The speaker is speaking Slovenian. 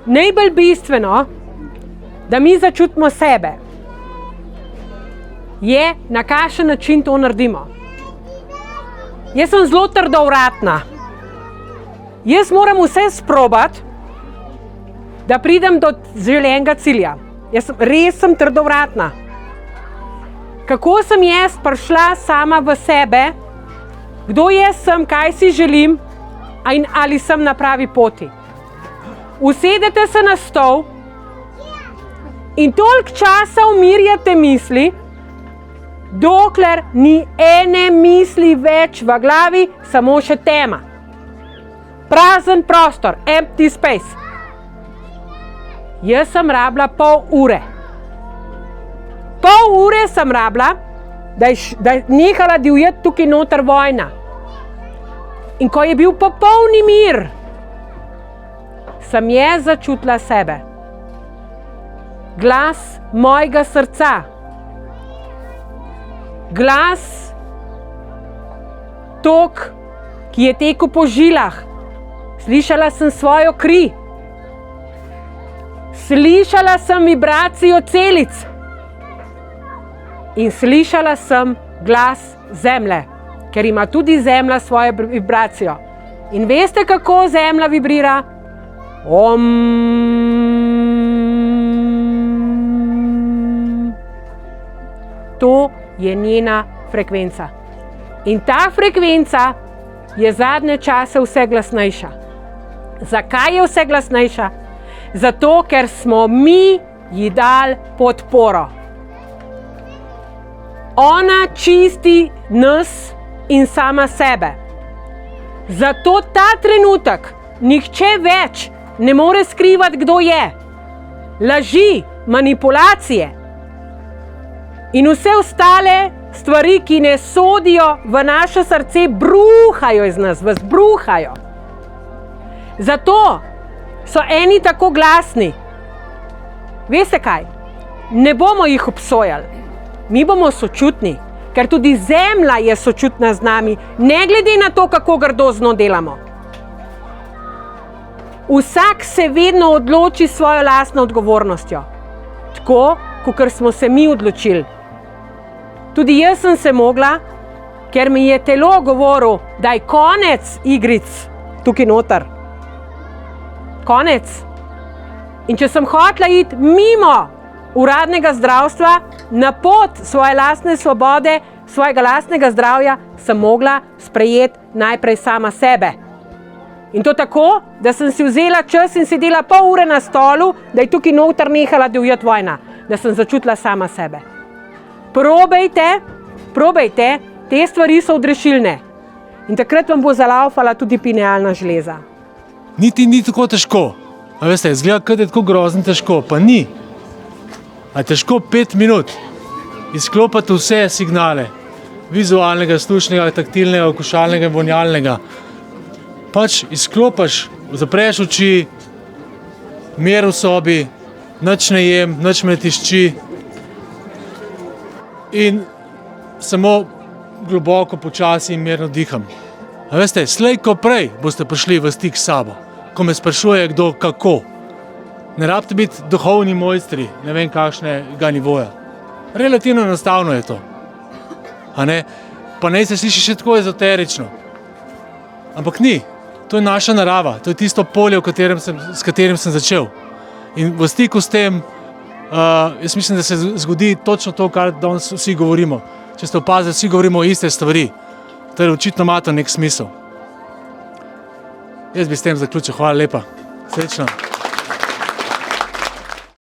najbolj bistveno, da mi začutimo sebe, je, na kakšen način to naredimo. Jaz sem zelo trdovratna. Jaz moram vse sprobati, da pridem do želenega cilja. Res sem trdovratna. Kako sem jaz prišla sama v sebe, kdo jaz sem, kaj si želim in ali sem na pravi poti. Usedete se na stol in toliko časa umirjate misli, dokler ni ene misli več v glavi, samo še tema. Prazen prostor, empty space. Jaz sem rabila pol ure. Pol ure sem rabila, da je nehala divjati tukaj noter vojna. In ko je bil popolni mir, sem jaz začutila sebe. Glas mojega srca. Glas tok, ki je tekel po žilah. Slišala sem svojo kri. Slišala sem vibracijo celic. In slišala sem glas zemlje, ker ima tudi zemlja svojo vibracijo. In veste, kako zemlja vibrira? To je njena frekvenca. In ta frekvenca je zadnje čase vse glasnejša. Zakaj je vse glasnejša? Zato, ker smo mi ji dali podporo. Ona čisti nas in sama sebe. Zato ta trenutek nihče več ne more skrivati, kdo je. Laži, manipulacije in vse ostale stvari, ki ne sodijo v naše srce, bruhajo iz nas, vas bruhajo. Zato so eni tako glasni. Veste kaj? Ne bomo jih obsojali. Mi bomo sočutni, ker tudi zemlja je sočutna z nami, ne glede na to, kako grdo z njo delamo. Vsak se vedno odloči s svojo lastno odgovornostjo. Tako, kakor smo se mi odločili. Tudi jaz sem se mogla, ker mi je telo govoril, da je konec igric tukaj noter. Konec. In če sem hotela iti mimo uradnega zdravstva na pot svoje lastne svobode, svojega lastnega zdravja, sem mogla sprejeti najprej sama sebe. In to tako, da sem si vzela čas in sedela pol ure na stolu, da je tukaj noter nehala divjati vojna, da sem začutila sama sebe. Probejte, te stvari so odrešilne. In takrat vam bo zalaufala tudi pinealna žleza. Niti ni tako težko. A veste, izgleda, kot je tako grozno težko, pa ni. A je težko 5 minut izklopiti vse signale. Vizualnega, slušnega, taktilnega, okušalnega, vonjalnega. Pač izklopiš, zapreš oči, mir v sobi, nič ne jem, nič me ne tišči. In samo globoko, počasi in mirno diham. A veste, slej ko prej boste prišli v stik s sabo, ko me sprašuje kdo kako. Ne rabite biti duhovni mojstri, ne vem kakšnega nivoja. Relativno enostavno je to. A ne? Pa ne se sliši še tako ezoterično. Ampak ni. To je naša narava, to je tisto polje, s katerim sem začel. In v stiku s tem, jaz mislim, da se zgodi točno to, kar danes vsi govorimo. Če ste opazili, vsi govorimo o iste stvari. Torej, očitno ima to nek smisel. Jaz bi s tem zaključil. Hvala lepa. Srečno.